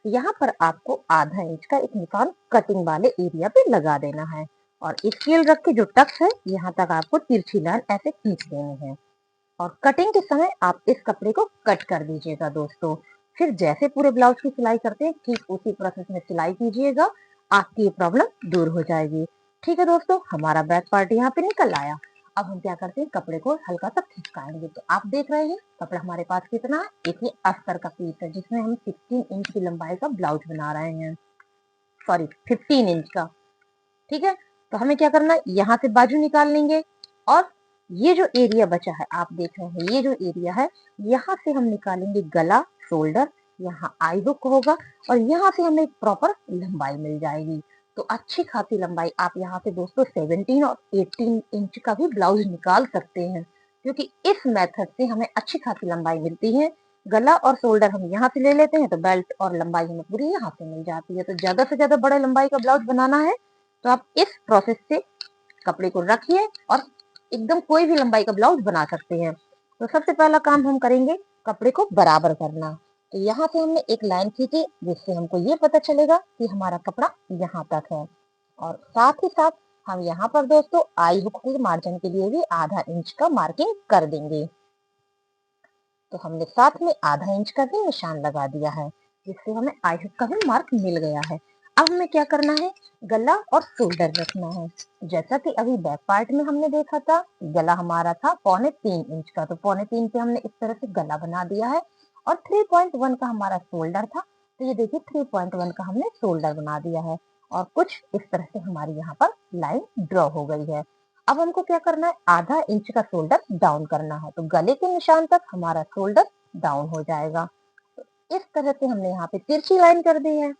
Speaker 1: यहाँ पर आपको आधा इंच का एक निशान कटिंग वाले एरिया पे लगा देना है। और स्केल रख के जो टक्स है यहाँ तक आपको तिरछी लाइन ऐसे खींच देनी है। और कटिंग के समय आप इस कपड़े को कट कर दीजिएगा दोस्तों। फिर जैसे पूरे ब्लाउज की सिलाई करते हैं ठीक उसी प्रोसेस में सिलाई कीजिएगा, आपकी ये प्रॉब्लम दूर हो जाएगी। ठीक है दोस्तों, हमारा बैक पार्ट यहाँ पे निकल आया। अब हम क्या करते हैं, कपड़े को हल्का सा खिसकाएंगे। तो आप देख रहे हैं कपड़ा हमारे पास कितना है, एक ये अस्तर का पीस है जिसमें हम 16 इंच की लंबाई का ब्लाउज बना रहे हैं, सॉरी 15 इंच का। ठीक है, तो हमें क्या करना है, यहाँ से बाजू निकाल लेंगे और ये जो एरिया बचा है आप देख रहे हैं, ये जो एरिया है यहाँ से हम निकालेंगे गला, शोल्डर, यहाँ आई हुक होगा और यहाँ से हमें एक प्रॉपर लंबाई मिल जाएगी। तो अच्छी खासी लंबाई आप यहाँ से दोस्तों 17 और 18 इंच का भी ब्लाउज निकाल सकते हैं, क्योंकि इस मेथड से हमें अच्छी खासी लंबाई मिलती है। गला और शोल्डर हम यहाँ से ले लेते हैं तो बेल्ट और लंबाई हमें पूरी यहाँ से मिल जाती है। तो ज्यादा से ज्यादा बड़े लंबाई का ब्लाउज बनाना है तो आप इस प्रोसेस से कपड़े को रखिए और एकदम कोई भी लंबाई का ब्लाउज बना सकते हैं। तो सबसे पहला काम हम करेंगे कपड़े को बराबर करना। तो यहाँ से हमने एक लाइन खींची जिससे हमको ये पता चलेगा कि हमारा कपड़ा यहाँ तक है। और साथ ही साथ हम यहाँ पर दोस्तों आई हुक के मार्जिन के लिए भी आधा इंच का मार्किंग कर देंगे। तो हमने साथ में आधा इंच का भी निशान लगा दिया है जिससे हमें आई हुक का भी मार्क मिल गया है। अब हमें क्या करना है, गला और शोल्डर रखना है। जैसा कि अभी बैक पार्ट में हमने देखा था गला हमारा था 3.25 इंच का, तो 3.25 पे हमने इस तरह से गला बना दिया है और 3.1 का हमारा शोल्डर था। तो ये देखिए 3.1 का हमने शोल्डर बना दिया है और कुछ इस तरह से हमारी यहाँ पर लाइन ड्रॉ हो गई है। अब हमको क्या करना है, आधा इंच का शोल्डर डाउन करना है। तो गले के निशान तक हमारा शोल्डर डाउन हो जाएगा। तो इस तरह से हमने यहाँ पे तिरछी लाइन कर दी है।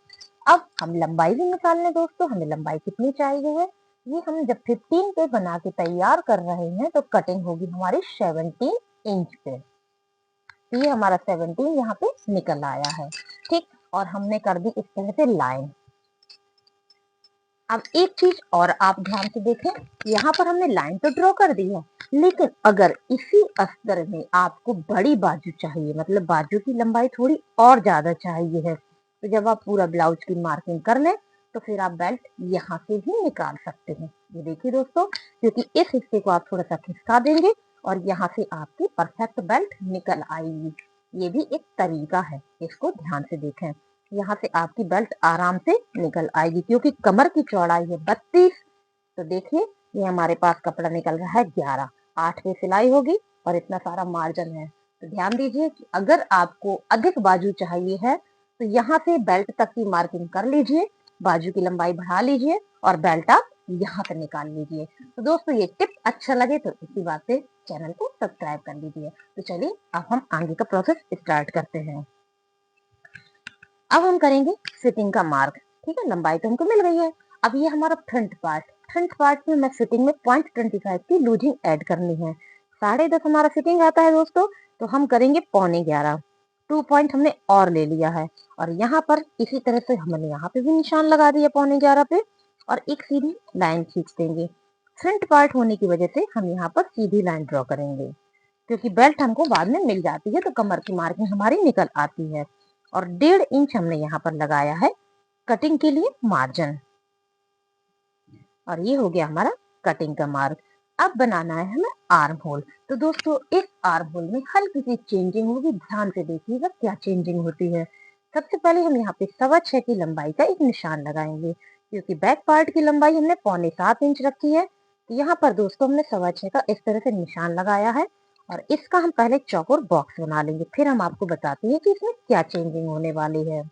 Speaker 1: अब हम लंबाई भी निकाल लें दोस्तों, हमें लंबाई कितनी चाहिए है। ये हम जब 15 पे बना के तैयार कर रहे हैं तो कटिंग होगी हमारी 17 इंच पे। तो ये हमारा 17 यहाँ पे निकल आया है। ठीक, और हमने कर दी इस तरह से लाइन। अब एक चीज और आप ध्यान से देखें, यहाँ पर हमने लाइन तो ड्रॉ कर दी है, लेकिन अगर इसी अस्तर में आपको बड़ी बाजू चाहिए, मतलब बाजू की लंबाई थोड़ी और ज्यादा चाहिए है, तो जब आप पूरा ब्लाउज की मार्किंग कर लें तो फिर आप बेल्ट यहाँ से भी निकाल सकते हैं। ये देखिए दोस्तों, क्योंकि इस हिस्से को आप थोड़ा सा खिसका देंगे और यहाँ से आपकी परफेक्ट बेल्ट निकल आएगी। ये भी एक तरीका है, इसको ध्यान से देखें। यहाँ से आपकी बेल्ट आराम से निकल आएगी क्योंकि कमर की चौड़ाई है 32। तो देखिए ये हमारे पास कपड़ा निकल रहा है 11, 8 पे सिलाई होगी और इतना सारा मार्जिन है। तो ध्यान दीजिए कि अगर आपको अधिक बाजू चाहिए है तो यहाँ से बेल्ट तक की मार्किंग कर लीजिए, बाजू की लंबाई बढ़ा लीजिए और बेल्ट आप यहाँ से निकाल लीजिए। तो दोस्तों ये टिप अच्छा लगे तो इसी बात से चैनल को सब्सक्राइब कर लीजिए। तो चलिए अब हम आगे का प्रोसेस स्टार्ट करते हैं। अब हम करेंगे फिटिंग का मार्क। ठीक है, लंबाई तो हमको मिल गई है। अब ये हमारा फ्रंट पार्ट में मैं फिटिंग में 0.25 की लूजिंग ऐड करनी है। 10.5 हमारा फिटिंग आता है दोस्तों, तो हम करेंगे 11.25। 2 पॉइंट हमने और ले लिया है और यहाँ पर इसी तरह से हमने यहाँ पे भी निशान लगा दिया 11.25 पे और एक सीधी लाइन खींच देंगे। फ्रंट पार्ट होने की वजह से हम यहाँ पर सीधी लाइन ड्रॉ करेंगे, क्योंकि बेल्ट हमको बाद में मिल जाती है तो कमर की मार्किंग हमारी निकल आती है। और 1.5 इंच हमने यहाँ पर लगाया है कटिंग के लिए मार्जिन, और ये हो गया हमारा कटिंग का मार्क। अब बनाना है हमें आर्म होल। तो दोस्तों इस आर्म होल में हल्की सी चेंजिंग होगी, ध्यान से देखिएगा क्या चेंजिंग होती है। सबसे पहले हम यहाँ पे 6.25 की लंबाई का एक निशान लगाएंगे, क्योंकि बैक पार्ट की लंबाई हमने 6.25 इंच रखी है। तो यहाँ पर दोस्तों हमने 6.25 का इस तरह से निशान लगाया है और इसका हम पहले चौकोर बॉक्स बना लेंगे, फिर हम आपको बताते हैं कि इसमें क्या चेंजिंग होने वाली है।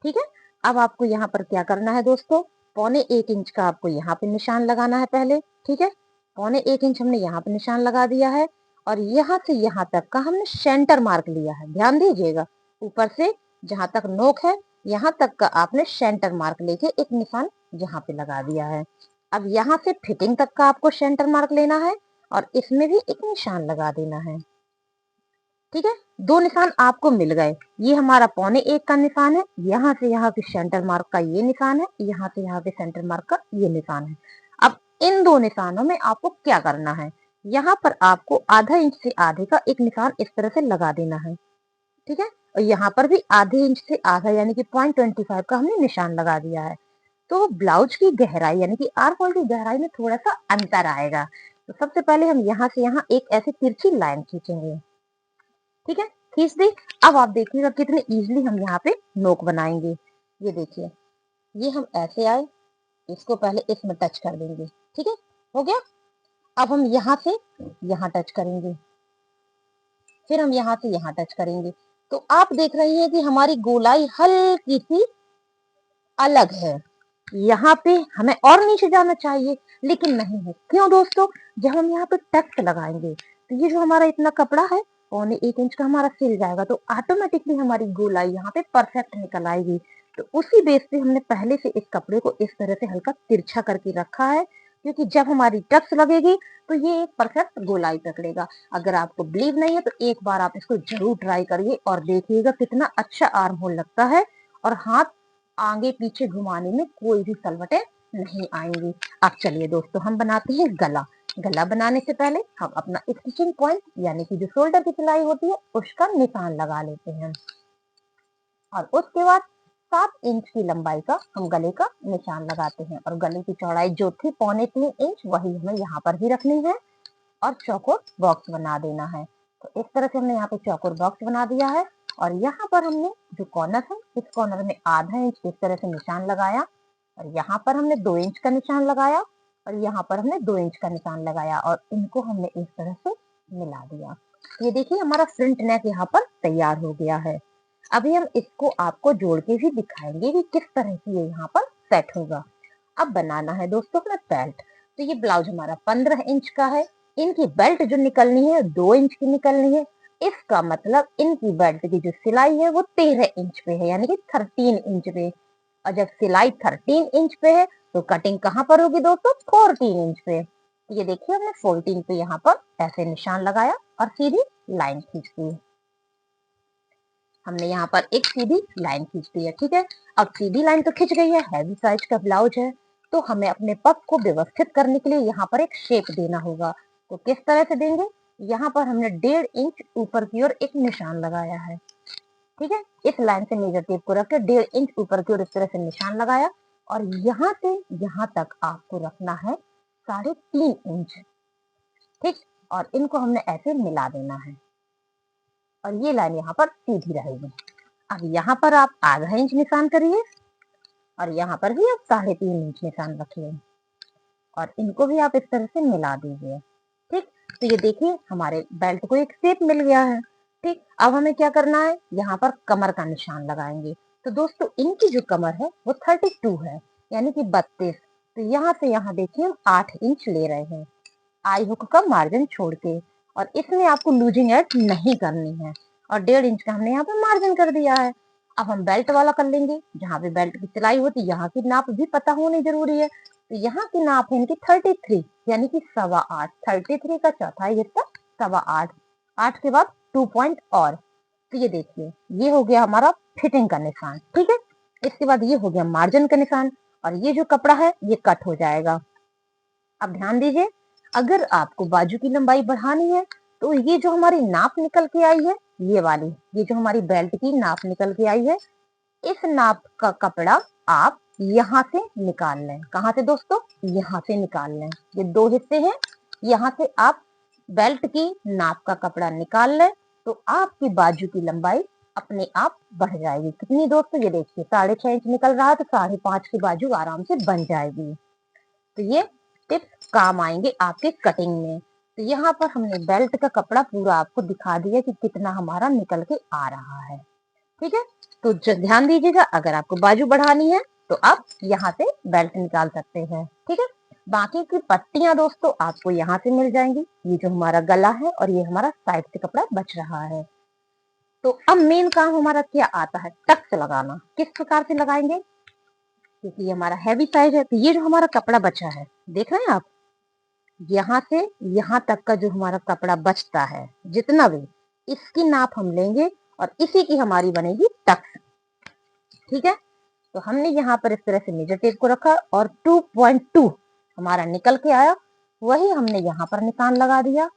Speaker 1: ठीक है, अब आपको यहाँ पर क्या करना है दोस्तों, 1.25 इंच का आपको यहाँ पे निशान लगाना है पहले। ठीक है, 1.25 इंच हमने यहाँ पे निशान लगा दिया है और यहाँ से यहाँ तक का हमने सेंटर मार्क लिया है। ध्यान दीजिएगा, ऊपर से जहां तक नोक है यहाँ तक का आपने सेंटर मार्क लेके एक निशान यहाँ पे लगा दिया है। अब यहाँ से फिटिंग तक का आपको सेंटर मार्क लेना है और इसमें भी एक निशान लगा देना है। ठीक है, 2 निशान आपको मिल गए। ये हमारा 1.25 का निशान है, यहाँ से यहाँ के सेंटर मार्क का ये निशान है, यहाँ से यहाँ के सेंटर मार्क का ये निशान है। अब इन 2 निशानों में आपको क्या करना है, यहाँ पर आपको आधा इंच से आधे का एक निशान इस तरह से लगा देना है। ठीक है। और यहाँ पर भी आधे इंच से आधा यानी कि 0.25 का हमने निशान लगा दिया है। तो ब्लाउज की गहराई यानी कि आर्म होल की गहराई में थोड़ा सा अंतर आएगा। तो सबसे पहले हम यहाँ से यहाँ एक ऐसी तिरछी लाइन खींचेंगे। ठीक है, खींच दी। अब आप देखिएगा कितने इजीली हम यहाँ पे नोक बनाएंगे। ये देखिए, ये हम ऐसे आए, इसको पहले इसमें टच कर देंगे। ठीक है, हो गया। अब हम यहाँ से यहाँ टच करेंगे, फिर हम यहाँ से यहाँ टच करेंगे। तो आप देख रही हैं कि हमारी गोलाई हल्की सी अलग है। यहाँ पे हमें और नीचे जाना चाहिए, लेकिन नहीं है। क्यों दोस्तों? जब हम यहाँ पे टक्स लगाएंगे तो ये जो हमारा इतना कपड़ा है 1.25 इंच का हमारा सिल जाएगा, तो ऑटोमेटिकली हमारी गोलाई यहाँ पे परफेक्ट निकल आएगी। तो उसी बेस पे हमने पहले से इस कपड़े को इस तरह से हल्का तिरछा करके रखा है, क्योंकि जब हमारी टक्स लगेगी तो ये एक परफेक्ट गोलाई पकड़ेगा। अगर आपको बिलीव नहीं है तो एक बार आप इसको जरूर ट्राई करिए और देखिएगा कितना अच्छा आर्म होल लगता है, और हाथ आगे पीछे घुमाने में कोई भी सलवटें नहीं आएंगी। अब चलिए दोस्तों, हम बनाते हैं गला। गला बनाने से पहले हम अपना स्टिचिंग पॉइंट यानी कि जो शोल्डर की सिलाई होती है उसका निशान लगा लेते हैं, और उसके बाद 7 इंच की लंबाई का हम गले का निशान लगाते हैं। और गले की चौड़ाई जो थी 3.25 इंच वही हमें यहाँ पर भी रखनी है, और चौकोर बॉक्स बना देना है। तो इस तरह से हमने यहाँ पे चौकोर बॉक्स बना दिया है, और यहाँ पर हमने जो कॉर्नर है इस कॉर्नर में आधा इंच इस तरह से निशान लगाया, और यहाँ पर हमने 2 इंच का निशान लगाया, और यहाँ पर हमने 2 इंच का निशान लगाया, और इनको हमने इस तरह से मिला दिया। ये देखिए हमारा फ्रंट नेक यहाँ पर तैयार हो गया है। अभी हम इसको आपको जोड़ के भी दिखाएंगे कि किस तरह से ये यहाँ पर सेट होगा। अब बनाना है दोस्तों अपना बेल्ट। तो ये ब्लाउज हमारा 15 इंच का है, इनकी बेल्ट जो निकलनी है 2 इंच की निकलनी है। इसका मतलब इनकी बेल्ट की जो सिलाई है वो 13 इंच पे है, यानी कि 13 इंच पे। और जब सिलाई 13 इंच पे है तो कटिंग कहाँ पर होगी दोस्तों? 14 इंच पे। तो ये देखिए हमने 14 पे यहाँ पर ऐसे निशान लगाया और सीधी लाइन खींच दी। हमने यहाँ पर एक सीधी लाइन खींच दी है। ठीक है, अब सीधी लाइन तो खींच गई है, हैवी साइज का ब्लाउज है, तो हमें अपने पग को व्यवस्थित करने के लिए यहाँ पर एक शेप देना होगा। तो किस तरह से देंगे? यहाँ पर हमने 1.5 इंच ऊपर की ओर एक निशान लगाया है। ठीक है, इस लाइन से मेजर टेप को रख के 1.5 इंच ऊपर की ओर इस तरह से निशान लगाया, और यहाँ से यहाँ तक आपको रखना है 3.5 इंच। ठीक, और इनको हमने ऐसे मिला देना है, और ये लाइन यहाँ पर सीधी रहेगी। अब यहाँ पर आप आधा इंच निशान करिए, और यहाँ पर भी आप 3.5 इंच निशान रखिए, और इनको भी आप इस तरह से मिला दीजिए। ठीक, तो ये देखिए हमारे बेल्ट को एक शेप मिल गया है। ठीक, अब हमें क्या करना है? यहाँ पर कमर का निशान लगाएंगे। तो दोस्तों इनकी जो कमर है वो 32 है, यानी कि 32। तो यहाँ से यहाँ देखिए हम 8 इंच ले रहे हैं आई हुक का मार्जिन छोड़ के, और इसमें आपको लूजिंग ऐड नहीं करनी है, और 1.5 इंच का हमने यहाँ पे मार्जिन कर दिया है। अब हम बेल्ट वाला कर लेंगे। जहाँ पे बेल्ट की सिलाई होती है यहाँ की नाप भी पता होनी जरूरी है। तो यहाँ की नाप है इनकी 33, यानी कि 8.25। 33 का चौथाई हिस्सा 8.25। 8 के बाद 2 पॉइंट और। तो ये देखिए ये हो गया हमारा फिटिंग का निशान। ठीक है, इसके बाद ये हो गया मार्जिन का निशान, और ये जो कपड़ा है ये कट हो जाएगा। अब ध्यान दीजिए, अगर आपको बाजू की लंबाई बढ़ानी है तो ये जो हमारी नाप निकल के आई है, ये वाली, ये जो हमारी बेल्ट की नाप निकल के आई है, इस नाप का कपड़ा आप यहाँ से निकाल लें। कहाँ से दोस्तों? यहाँ से निकाल लें। ये दो हिस्से हैं, यहाँ से आप बेल्ट की नाप का कपड़ा निकाल लें, तो आपकी बाजू की लंबाई अपने आप बढ़ जाएगी। कितनी दोस्तों? ये देखिए 6.5 इंच निकल रहा है, तो 5.5 की बाजू आराम से बन जाएगी। तो ये टिप्स काम आएंगे आपके कटिंग में। तो यहाँ पर हमने बेल्ट का कपड़ा पूरा आपको दिखा दिया कि कितना हमारा निकल के आ रहा है। ठीक है, तो ध्यान दीजिएगा, अगर आपको बाजू बढ़ानी है तो आप यहाँ से बेल्ट निकाल सकते हैं। ठीक है, बाकी की पट्टियां दोस्तों आपको यहाँ से मिल जाएंगी। ये जो हमारा गला है और ये हमारा साइड से कपड़ा बच रहा है। तो अब मेन काम हमारा क्या आता है? टक्स लगाना। किस प्रकार से लगाएंगे? क्योंकि ये हमारा हैवी साइज है, तो ये जो हमारा कपड़ा बचा है, देख रहे हैं आप, यहाँ से यहाँ तक का जो हमारा कपड़ा बचता है जितना भी, इसकी नाप हम लेंगे और इसी की हमारी बनेगी टक्स। ठीक है, तो हमने यहाँ पर इस तरह से मेजर टेप को रखा और 2.2 हमारा निकल के आया, वही हमने यहाँ पर निशान लगा दिया।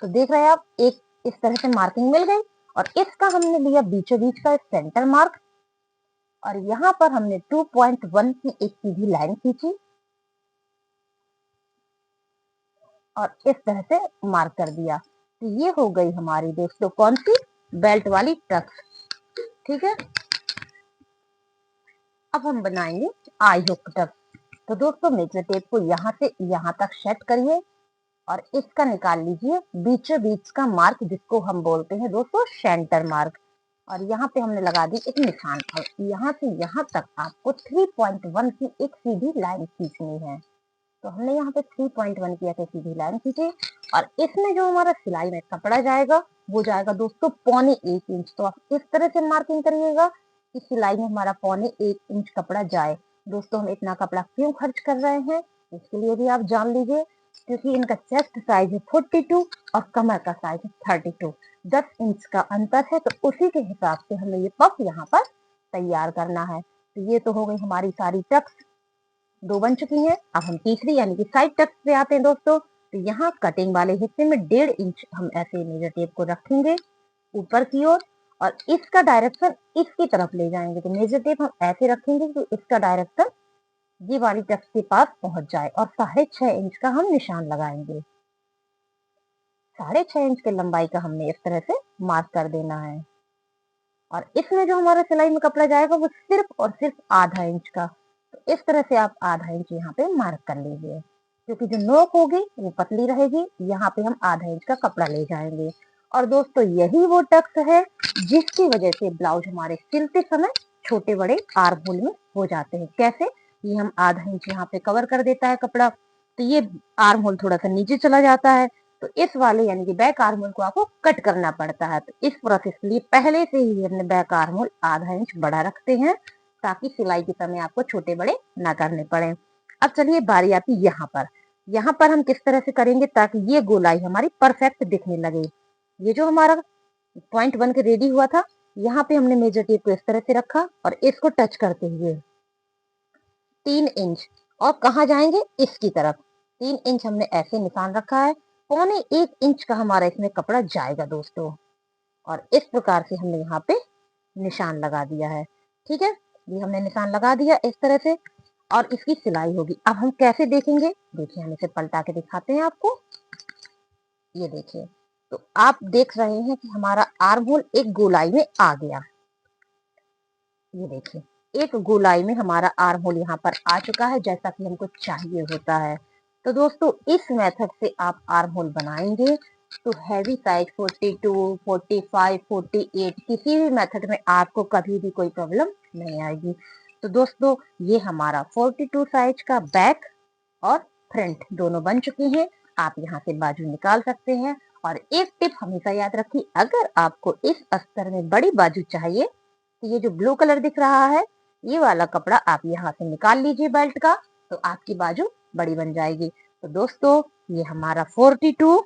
Speaker 1: तो देख रहे हैं आप, एक इस तरह से मार्किंग मिल गई, और इसका हमने लिया बीचों बीच का सेंटर मार्क और यहाँ पर हमने 2.1 की एक सीधी लाइन खींची और इस तरह से मार्क कर दिया। तो ये हो गई हमारी दोस्तों कौन सी, बेल्ट वाली टक्स। ठीक है, अब हम बनाएंगे आई हुक टक्स। तो दोस्तों मेजर टेप को यहाँ से यहाँ तक सेट करिए और इसका निकाल लीजिए बीचों बीच का मार्क, जिसको हम बोलते हैं दोस्तों सेंटर मार्क। और यहाँ पे हमने लगा दी एक निशान और यहाँ से यहाँ तक आपको 3.1 की एक सीधी लाइन खींचनी है। तो हमने यहाँ पे 3.1 की ऐसे सीधी लाइन खींची और इसमें जो हमारा सिलाई में कपड़ा जाएगा वो जाएगा दोस्तों 1.25 इंच। तो आप इस तरह से मार्किंग करिएगा कि सिलाई में हमारा 1.25 इंच कपड़ा जाए। दोस्तों हम इतना कपड़ा क्यों खर्च कर रहे हैं, इसके लिए भी आप जान लीजिए, क्योंकि इनका चेस्ट साइज है 42 और कमर का साइज है 32, 10 इंच का अंतर है। तो उसी के हिसाब से हमें ये पफ यहाँ पर तैयार करना है। तो ये तो हो गई हमारी सारी टक्स, 2 बन चुकी हैं। अब हम तीसरी यानी कि साइड टक्स पे आते हैं दोस्तों। तो यहाँ कटिंग वाले हिस्से में 1.5 इंच हम ऐसे मेजर टेप को रखेंगे ऊपर की ओर और इसका डायरेक्शन इसकी तरफ ले जाएंगे। तो मेजर टेप हम ऐसे रखेंगे कि इसका डायरेक्शन ये वाली टक्स के पास पहुंच जाए और 6.5 इंच का हम निशान लगाएंगे। 6.5 इंच की लंबाई का हमने इस तरह से मार्क कर देना है और इसमें जो हमारा सिलाई में कपड़ा जाएगा वो सिर्फ और सिर्फ आधा इंच का। तो इस तरह से आप आधा इंच यहाँ पे मार्क कर लीजिए, क्योंकि जो नोक होगी वो पतली रहेगी, यहाँ पे हम आधा इंच का कपड़ा ले जाएंगे। और दोस्तों यही वो टक्स है जिसकी वजह से ब्लाउज हमारे सिलते समय छोटे बड़े आर्म होल में हो जाते हैं। कैसे, ये हम आधा इंच यहाँ पे कवर कर देता है कपड़ा, तो ये आर्म होल थोड़ा सा नीचे चला जाता है। तो इस वाले यानी कि बैक आर्म होल को आपको कट करना पड़ता है। तो इस प्रोसेस के लिए पहले से ही हमने बैक आर्म होल आधा इंच बड़ा रखते हैं ताकि सिलाई के समय आपको छोटे बड़े ना करने पड़े। अब चलिए बारी आती यहाँ पर हम किस तरह से करेंगे ताकि ये गोलाई हमारी परफेक्ट दिखने लगे। ये जो हमारा पॉइंट बन के रेडी हुआ था, यहाँ पे हमने मेजर टेप को इस तरह से रखा और इसको टच करते हुए 3 इंच और कहाँ जाएंगे, इसकी तरफ 3 इंच हमने ऐसे निशान रखा है। 1.25 इंच का हमारा इसमें कपड़ा जाएगा दोस्तों और इस प्रकार से हमने यहाँ पे निशान लगा दिया है। ठीक है, ये हमने निशान लगा दिया इस तरह से और इसकी सिलाई होगी। अब हम कैसे देखेंगे, देखिए हम इसे पलटा के दिखाते हैं आपको। ये देखिए, तो आप देख रहे हैं कि हमारा आर्म होल एक गोलाई में आ गया। ये देखिए एक गोलाई में हमारा आर्म होल यहाँ पर आ चुका है जैसा कि हमको चाहिए होता है। तो दोस्तों इस मेथड से आप आर्म होल बनाएंगे तो हैवी साइज 42, 45, 48 किसी भी मेथड में आपको कभी भी कोई प्रॉब्लम नहीं आएगी। तो दोस्तों ये हमारा 42 साइज का बैक और फ्रंट दोनों बन चुके हैं। आप यहाँ से बाजू निकाल सकते हैं। और एक टिप हमेशा याद रखिए, अगर आपको इस अस्तर में बड़ी बाजू चाहिए तो ये जो ब्लू कलर दिख रहा है ये वाला कपड़ा आप यहाँ से निकाल लीजिए बेल्ट का, तो आपकी बाजू बड़ी बन जाएगी। तो दोस्तों ये हमारा 42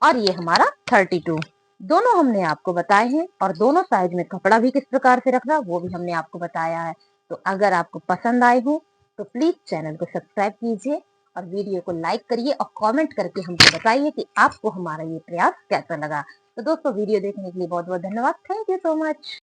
Speaker 1: और ये हमारा 32 दोनों हमने आपको बताए हैं और दोनों साइज में कपड़ा भी किस प्रकार से रखना वो भी हमने आपको बताया है। तो अगर आपको पसंद आए हो तो प्लीज चैनल को सब्सक्राइब कीजिए और वीडियो को लाइक करिए और कमेंट करके हमको बताइए कि आपको हमारा ये प्रयास कैसा लगा। तो दोस्तों वीडियो देखने के लिए बहुत बहुत धन्यवाद। Thank you so much.